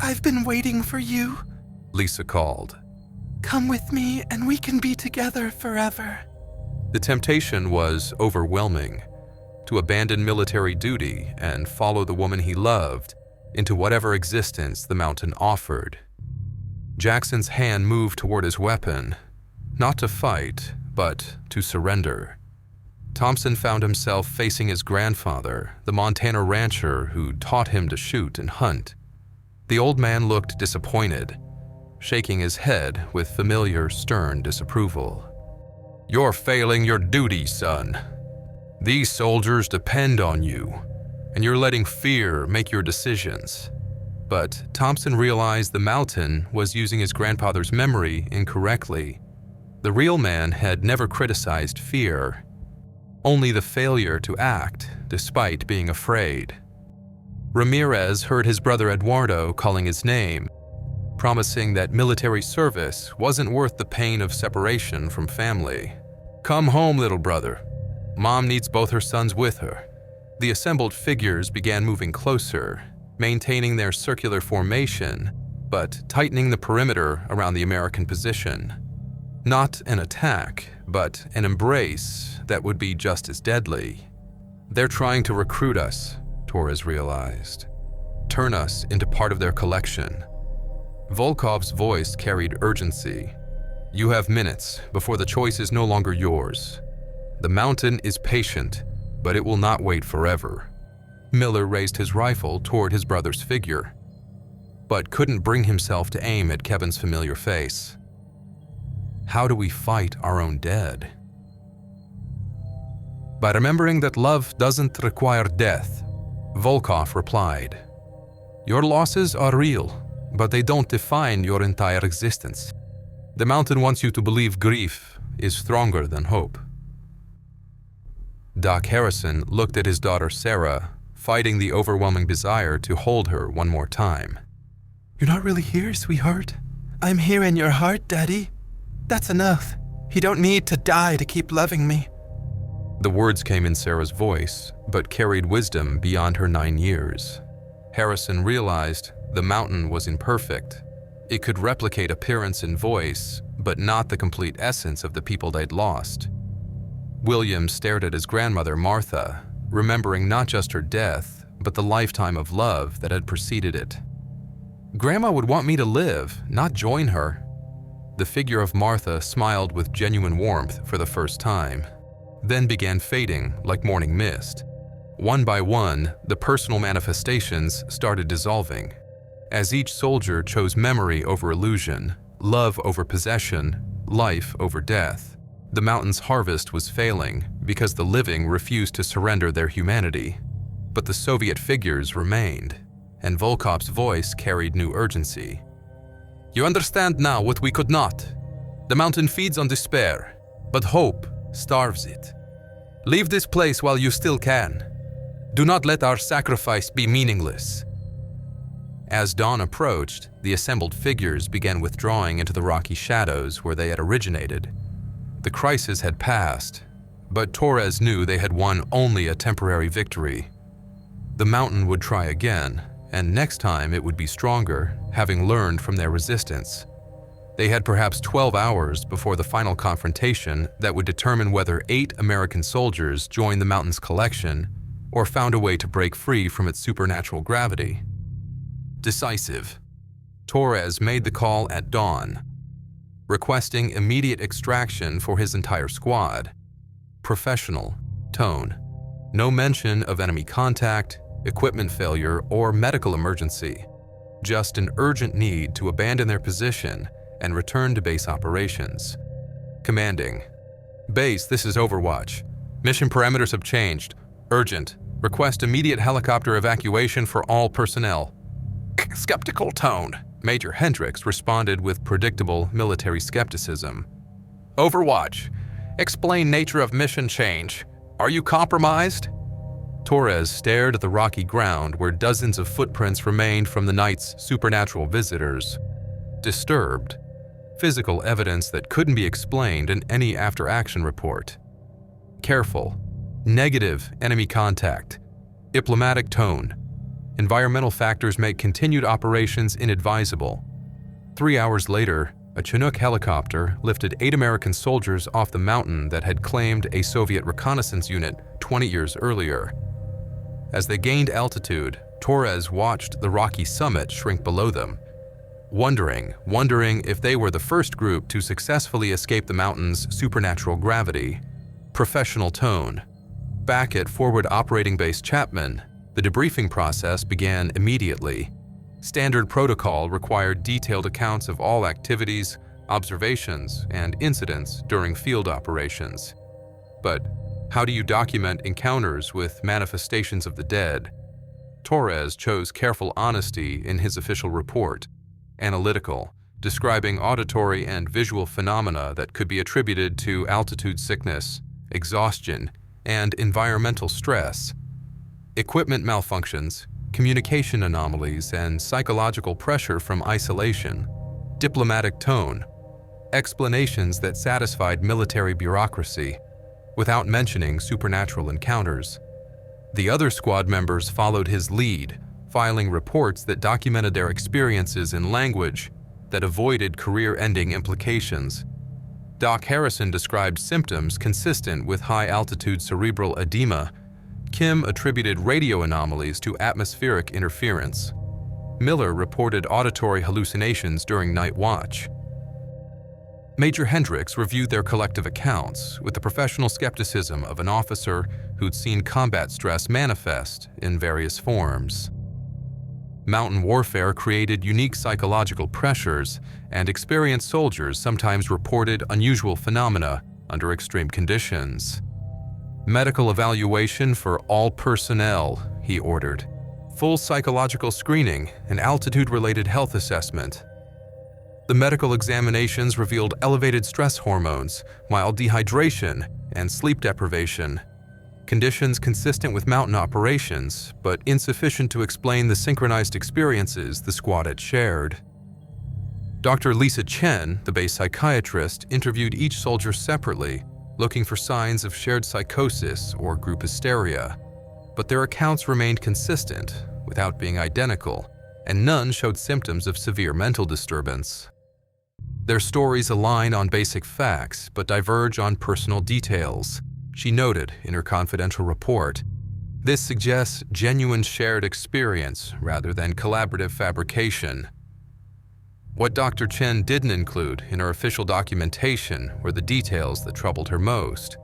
Speaker 3: I've been waiting for you,"
Speaker 1: Lisa called.
Speaker 3: "Come with me and we can be together forever."
Speaker 1: The temptation was overwhelming, to abandon military duty and follow the woman he loved into whatever existence the mountain offered. Jackson's hand moved toward his weapon, not to fight, but to surrender. Thompson found himself facing his grandfather, the Montana rancher who taught him to shoot and hunt. The old man looked disappointed, shaking his head with familiar, stern disapproval. "You're failing your duty, son. These soldiers depend on you, and you're letting fear make your decisions." But Thompson realized the mountain was using his grandfather's memory incorrectly. The real man had never criticized fear, only the failure to act despite being afraid. Ramirez heard his brother Eduardo calling his name, promising that military service wasn't worth the pain of separation from family. "Come home, little brother. Mom needs both her sons with her." The assembled figures began moving closer, maintaining their circular formation, but tightening the perimeter around the American position. Not an attack, but an embrace that would be just as deadly. "They're trying to recruit us," Torres realized. "Turn us into part of their collection." Volkov's voice carried urgency. "You have minutes before the choice is no longer yours. The mountain is patient, but it will not wait forever." Miller raised his rifle toward his brother's figure, but couldn't bring himself to aim at Kevin's familiar face. "How do we fight our own dead?" By remembering that love doesn't require death, Volkov replied. Your losses are real, but they don't define your entire existence. The mountain wants you to believe grief is stronger than hope. Doc Harrison looked at his daughter Sarah, fighting the overwhelming desire to hold her one more time.
Speaker 3: You're not really here, sweetheart. I'm here in your heart, Daddy. That's enough. You don't need to die to keep loving me.
Speaker 1: The words came in Sarah's voice, but carried wisdom beyond her 9 years. Harrison realized the mountain was imperfect. It could replicate appearance and voice, but not the complete essence of the people they'd lost. William stared at his grandmother, Martha, remembering not just her death, but the lifetime of love that had preceded it. Grandma would want me to live, not join her. The figure of Martha smiled with genuine warmth for the first time, then began fading like morning mist. One by one, the personal manifestations started dissolving, as each soldier chose memory over illusion, love over possession, life over death. The mountain's harvest was failing because the living refused to surrender their humanity. But the Soviet figures remained, and Volkov's voice carried new urgency. You understand now what we could not. The mountain feeds on despair, but hope starves it. Leave this place while you still can. Do not let our sacrifice be meaningless. As dawn approached, the assembled figures began withdrawing into the rocky shadows where they had originated. The crisis had passed, but Torres knew they had won only a temporary victory. The mountain would try again, and next time it would be stronger, having learned from their resistance. They had perhaps 12 hours before the final confrontation that would determine whether 8 American soldiers joined the mountain's collection or found a way to break free from its supernatural gravity. Decisive, Torres made the call at dawn, requesting immediate extraction for his entire squad. Professional tone. No mention of enemy contact, equipment failure, or medical emergency. Just an urgent need to abandon their position and return to base operations. Commanding. Base, this is Overwatch. Mission parameters have changed. Urgent. Request immediate helicopter evacuation for all personnel. Skeptical tone. Major Hendricks responded with predictable military skepticism. Overwatch. Explain nature of mission change. Are you compromised? Torres stared at the rocky ground where dozens of footprints remained from the night's supernatural visitors. Disturbed. Physical evidence that couldn't be explained in any after-action report. Careful. Negative enemy contact. Diplomatic tone. Environmental factors make continued operations inadvisable. 3 hours later, a Chinook helicopter lifted 8 American soldiers off the mountain that had claimed a Soviet reconnaissance unit 20 years earlier. As they gained altitude, Torres watched the rocky summit shrink below them, wondering if they were the first group to successfully escape the mountain's supernatural gravity. Professional tone. Back at Forward Operating Base Chapman, the debriefing process began immediately. Standard protocol required detailed accounts of all activities, observations, and incidents during field operations. But how do you document encounters with manifestations of the dead? Torres chose careful honesty in his official report, analytical, describing auditory and visual phenomena that could be attributed to altitude sickness, exhaustion, and environmental stress. Equipment malfunctions, communication anomalies, and psychological pressure from isolation. Diplomatic tone. Explanations that satisfied military bureaucracy, without mentioning supernatural encounters. The other squad members followed his lead, filing reports that documented their experiences in language that avoided career-ending implications. Doc Harrison described symptoms consistent with high-altitude cerebral edema. Kim attributed radio anomalies to atmospheric interference. Miller reported auditory hallucinations during night watch. Major Hendricks reviewed their collective accounts with the professional skepticism of an officer who'd seen combat stress manifest in various forms. Mountain warfare created unique psychological pressures, and experienced soldiers sometimes reported unusual phenomena under extreme conditions. Medical evaluation for all personnel, he ordered. Full psychological screening and altitude-related health assessment. The medical examinations revealed elevated stress hormones, mild dehydration, and sleep deprivation. Conditions consistent with mountain operations, but insufficient to explain the synchronized experiences the squad had shared. Dr. Lisa Chen, the base psychiatrist, interviewed each soldier separately, looking for signs of shared psychosis or group hysteria. But their accounts remained consistent, without being identical, and none showed symptoms of severe mental disturbance. Their stories align on basic facts, but diverge on personal details, she noted in her confidential report. This suggests genuine shared experience rather than collaborative fabrication. What Dr. Chen didn't include in her official documentation were the details that troubled her most.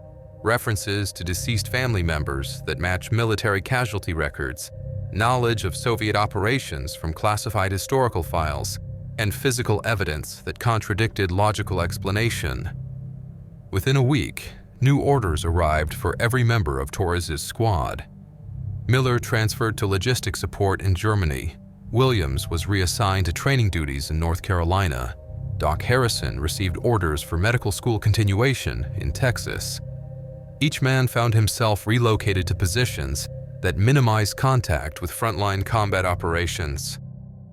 Speaker 1: References to deceased family members that match military casualty records, knowledge of Soviet operations from classified historical files, and physical evidence that contradicted logical explanation. Within a week, new orders arrived for every member of Torres's squad. Miller transferred to logistics support in Germany. Williams was reassigned to training duties in North Carolina. Doc Harrison received orders for medical school continuation in Texas. Each man found himself relocated to positions that minimized contact with frontline combat operations.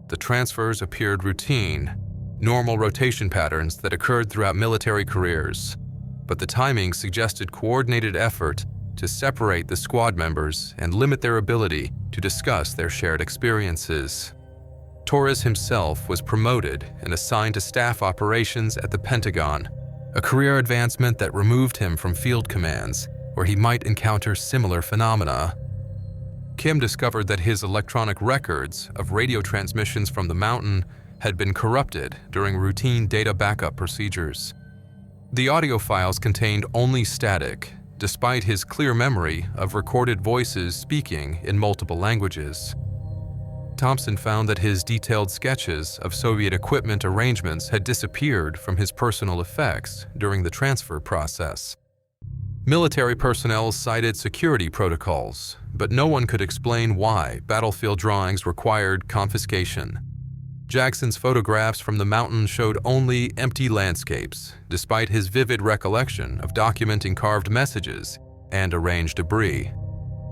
Speaker 1: The transfers appeared routine, normal rotation patterns that occurred throughout military careers, but the timing suggested coordinated effort to separate the squad members and limit their ability to discuss their shared experiences. Torres himself was promoted and assigned to staff operations at the Pentagon, a career advancement that removed him from field commands, where he might encounter similar phenomena. Kim discovered that his electronic records of radio transmissions from the mountain had been corrupted during routine data backup procedures. The audio files contained only static, despite his clear memory of recorded voices speaking in multiple languages. Thompson found that his detailed sketches of Soviet equipment arrangements had disappeared from his personal effects during the transfer process. Military personnel cited security protocols, but no one could explain why battlefield drawings required confiscation. Jackson's photographs from the mountain showed only empty landscapes, despite his vivid recollection of documenting carved messages and arranged debris.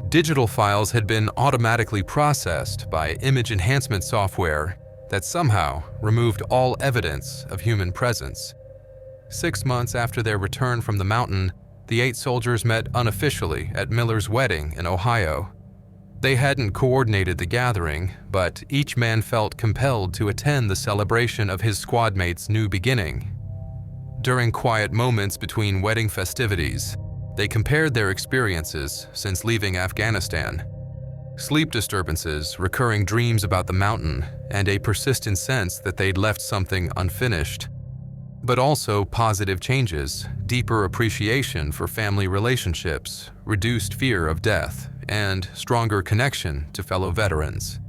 Speaker 1: Digital files had been automatically processed by image enhancement software that somehow removed all evidence of human presence. 6 months after their return from the mountain, the 8 soldiers met unofficially at Miller's wedding in Ohio. They hadn't coordinated the gathering, but each man felt compelled to attend the celebration of his squadmate's new beginning. During quiet moments between wedding festivities, they compared their experiences since leaving Afghanistan. Sleep disturbances, recurring dreams about the mountain, and a persistent sense that they'd left something unfinished. But also positive changes, deeper appreciation for family relationships, reduced fear of death, and stronger connection to fellow veterans.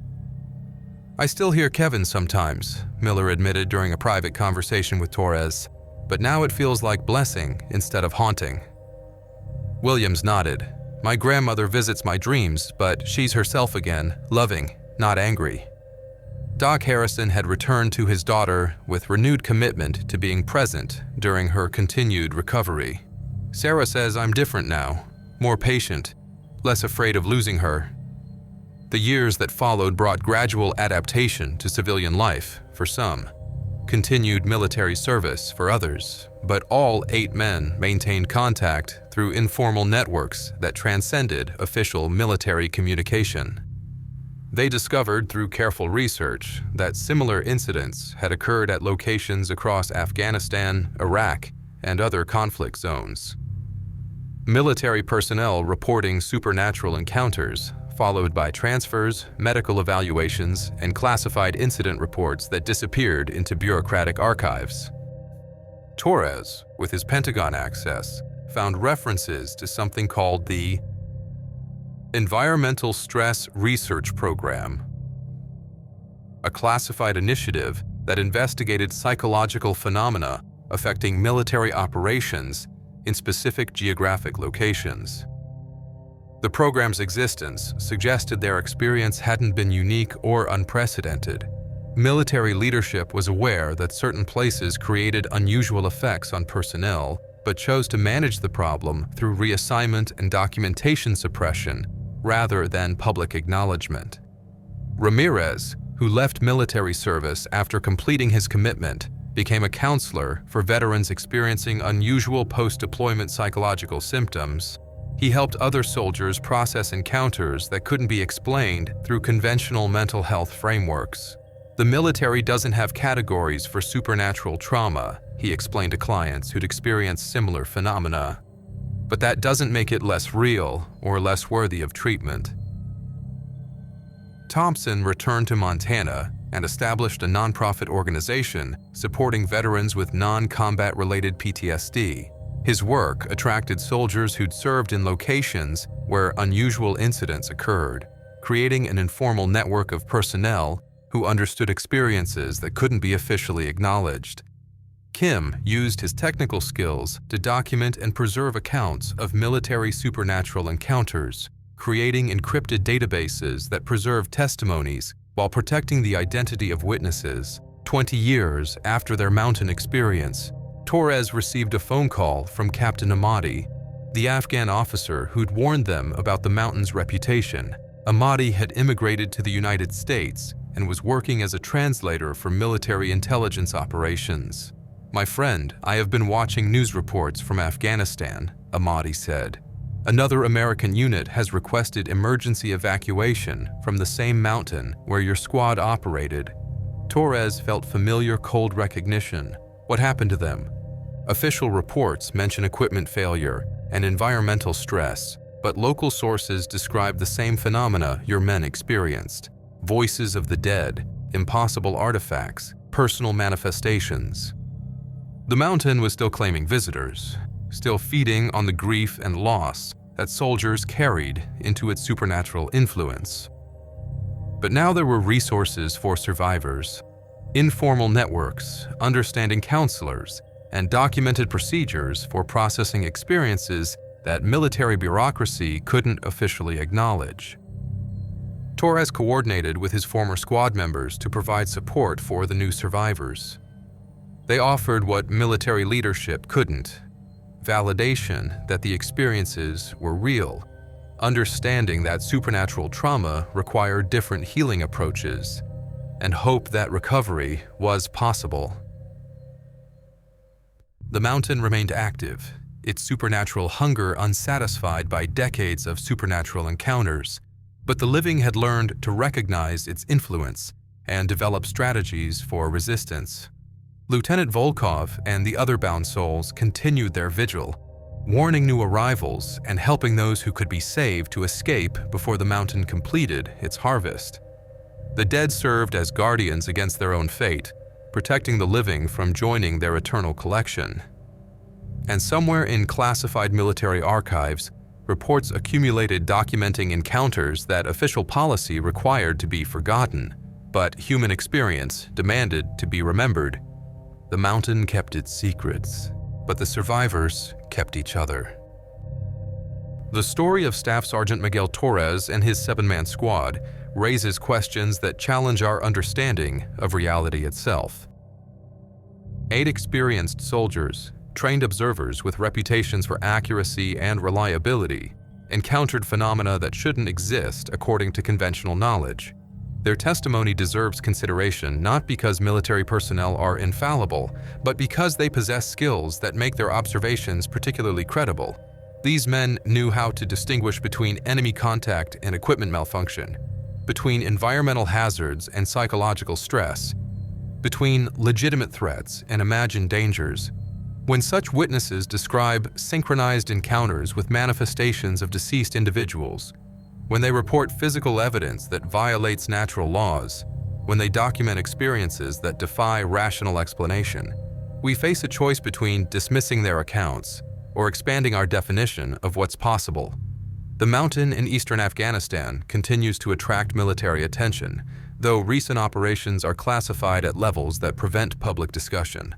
Speaker 1: "I still hear Kevin sometimes," Miller admitted during a private conversation with Torres, "but now it feels like blessing instead of haunting." Williams nodded. "My grandmother visits my dreams, but she's herself again, loving, not angry." Doc Harrison had returned to his daughter with renewed commitment to being present during her continued recovery. "Sarah says I'm different now, more patient, less afraid of losing her." The years that followed brought gradual adaptation to civilian life for some, continued military service for others, but all 8 men maintained contact through informal networks that transcended official military communication. They discovered through careful research that similar incidents had occurred at locations across Afghanistan, Iraq, and other conflict zones. Military personnel reporting supernatural encounters, followed by transfers, medical evaluations, and classified incident reports that disappeared into bureaucratic archives. Torres, with his Pentagon access, found references to something called the Environmental Stress Research Program, a classified initiative that investigated psychological phenomena affecting military operations in specific geographic locations. The program's existence suggested their experience hadn't been unique or unprecedented. Military leadership was aware that certain places created unusual effects on personnel, but chose to manage the problem through reassignment and documentation suppression rather than public acknowledgement. Ramirez, who left military service after completing his commitment, became a counselor for veterans experiencing unusual post-deployment psychological symptoms. He helped other soldiers process encounters that couldn't be explained through conventional mental health frameworks. The military doesn't have categories for supernatural trauma, he explained to clients who'd experienced similar phenomena. But that doesn't make it less real or less worthy of treatment. Thompson returned to Montana and established a nonprofit organization supporting veterans with non-combat-related PTSD. His work attracted soldiers who'd served in locations where unusual incidents occurred, creating an informal network of personnel who understood experiences that couldn't be officially acknowledged. Kim used his technical skills to document and preserve accounts of military supernatural encounters, creating encrypted databases that preserve testimonies while protecting the identity of witnesses. 20 years after their mountain experience, Torres received a phone call from Captain Ahmadi, the Afghan officer who'd warned them about the mountain's reputation. Ahmadi had immigrated to the United States and was working as a translator for military intelligence operations. "My friend, I have been watching news reports from Afghanistan," Ahmadi said. "Another American unit has requested emergency evacuation from the same mountain where your squad operated." Torres felt familiar cold recognition. What happened to them? Official reports mention equipment failure and environmental stress, but local sources describe the same phenomena your men experienced: voices of the dead, impossible artifacts, personal manifestations. The mountain was still claiming visitors, still feeding on the grief and loss that soldiers carried into its supernatural influence. But now there were resources for survivors: informal networks, understanding counselors, and documented procedures for processing experiences that military bureaucracy couldn't officially acknowledge. Torres coordinated with his former squad members to provide support for the new survivors. They offered what military leadership couldn't: validation that the experiences were real, understanding that supernatural trauma required different healing approaches, and hope that recovery was possible. The mountain remained active, its supernatural hunger unsatisfied by decades of supernatural encounters, but the living had learned to recognize its influence and develop strategies for resistance. Lieutenant Volkov and the other bound souls continued their vigil, warning new arrivals and helping those who could be saved to escape before the mountain completed its harvest. The dead served as guardians against their own fate, protecting the living from joining their eternal collection. And somewhere in classified military archives, reports accumulated documenting encounters that official policy required to be forgotten, but human experience demanded to be remembered. The mountain kept its secrets, but the survivors kept each other. The story of Staff Sergeant Miguel Torres and his 7-man squad raises questions that challenge our understanding of reality itself. 8 experienced soldiers, trained observers with reputations for accuracy and reliability, encountered phenomena that shouldn't exist according to conventional knowledge. Their testimony deserves consideration not because military personnel are infallible, but because they possess skills that make their observations particularly credible. These men knew how to distinguish between enemy contact and equipment malfunction, between environmental hazards and psychological stress, between legitimate threats and imagined dangers. When such witnesses describe synchronized encounters with manifestations of deceased individuals, when they report physical evidence that violates natural laws, when they document experiences that defy rational explanation, we face a choice between dismissing their accounts or expanding our definition of what's possible. The mountain in eastern Afghanistan continues to attract military attention, though recent operations are classified at levels that prevent public discussion.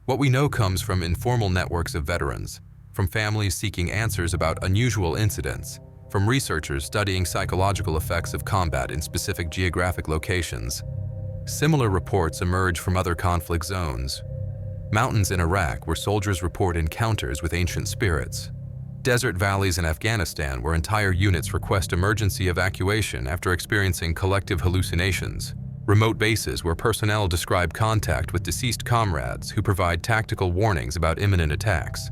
Speaker 1: What we know comes from informal networks of veterans, from families seeking answers about unusual incidents, from researchers studying psychological effects of combat in specific geographic locations. Similar reports emerge from other conflict zones. Mountains in Iraq, where soldiers report encounters with ancient spirits. Desert valleys in Afghanistan, where entire units request emergency evacuation after experiencing collective hallucinations. Remote bases where personnel describe contact with deceased comrades who provide tactical warnings about imminent attacks.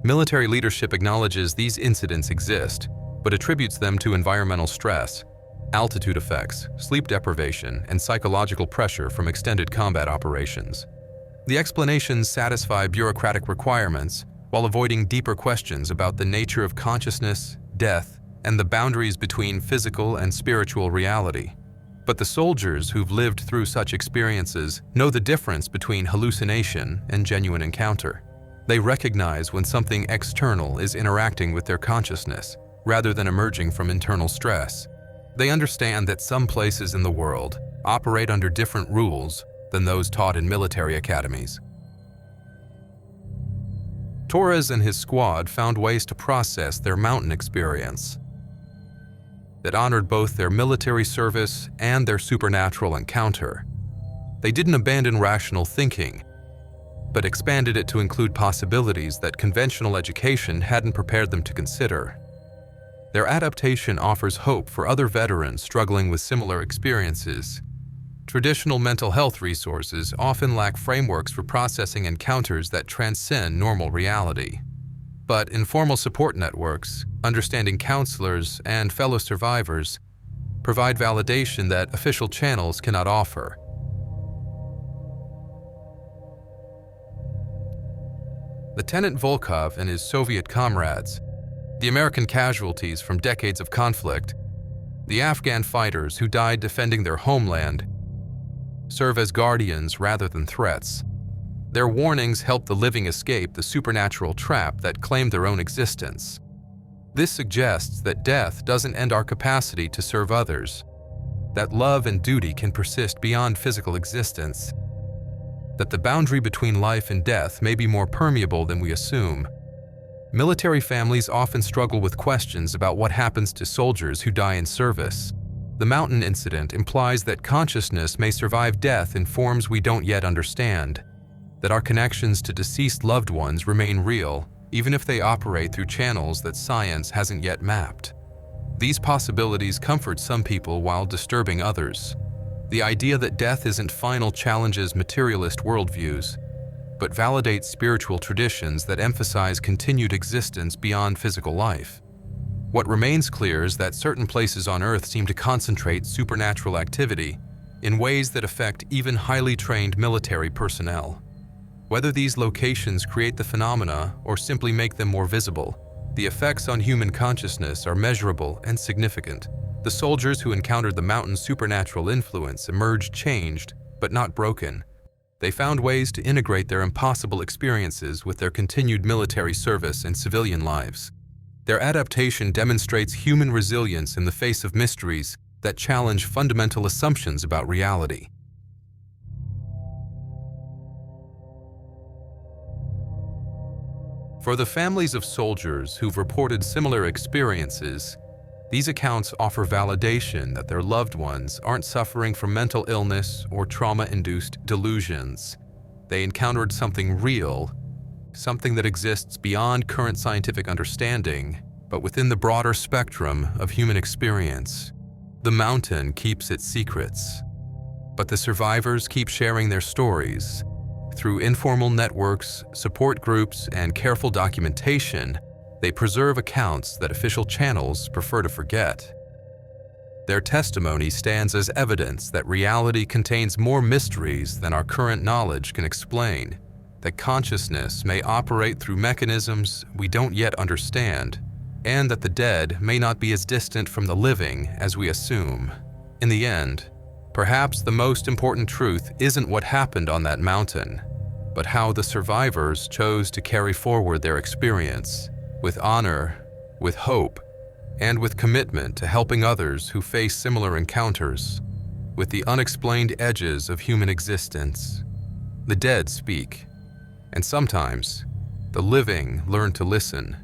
Speaker 1: Military leadership acknowledges these incidents exist, but attributes them to environmental stress, altitude effects, sleep deprivation, and psychological pressure from extended combat operations. The explanations satisfy bureaucratic requirements while avoiding deeper questions about the nature of consciousness, death, and the boundaries between physical and spiritual reality. But the soldiers who've lived through such experiences know the difference between hallucination and genuine encounter. They recognize when something external is interacting with their consciousness, rather than emerging from internal stress. They understand that some places in the world operate under different rules than those taught in military academies. Torres and his squad found ways to process their mountain experience that honored both their military service and their supernatural encounter. They didn't abandon rational thinking, but expanded it to include possibilities that conventional education hadn't prepared them to consider. Their adaptation offers hope for other veterans struggling with similar experiences. Traditional mental health resources often lack frameworks for processing encounters that transcend normal reality. But informal support networks, understanding counselors, and fellow survivors provide validation that official channels cannot offer. Lieutenant Volkov and his Soviet comrades, the American casualties from decades of conflict, the Afghan fighters who died defending their homeland, serve as guardians rather than threats. Their warnings help the living escape the supernatural trap that claimed their own existence. This suggests that death doesn't end our capacity to serve others, that love and duty can persist beyond physical existence, that the boundary between life and death may be more permeable than we assume. Military families often struggle with questions about what happens to soldiers who die in service. The mountain incident implies that consciousness may survive death in forms we don't yet understand, that our connections to deceased loved ones remain real, even if they operate through channels that science hasn't yet mapped. These possibilities comfort some people while disturbing others. The idea that death isn't final challenges materialist worldviews, but validates spiritual traditions that emphasize continued existence beyond physical life. What remains clear is that certain places on Earth seem to concentrate supernatural activity in ways that affect even highly trained military personnel. Whether these locations create the phenomena or simply make them more visible, the effects on human consciousness are measurable and significant. The soldiers who encountered the mountain's supernatural influence emerged changed, but not broken. They found ways to integrate their impossible experiences with their continued military service and civilian lives. Their adaptation demonstrates human resilience in the face of mysteries that challenge fundamental assumptions about reality. For the families of soldiers who've reported similar experiences, these accounts offer validation that their loved ones aren't suffering from mental illness or trauma-induced delusions. They encountered something real, something that exists beyond current scientific understanding, but within the broader spectrum of human experience. The mountain keeps its secrets, but the survivors keep sharing their stories. Through informal networks, support groups, and careful documentation, they preserve accounts that official channels prefer to forget. Their testimony stands as evidence that reality contains more mysteries than our current knowledge can explain, that consciousness may operate through mechanisms we don't yet understand, and that the dead may not be as distant from the living as we assume. In the end, perhaps the most important truth isn't what happened on that mountain, but how the survivors chose to carry forward their experience, with honor, with hope, and with commitment to helping others who face similar encounters, with the unexplained edges of human existence. The dead speak, and sometimes the living learn to listen.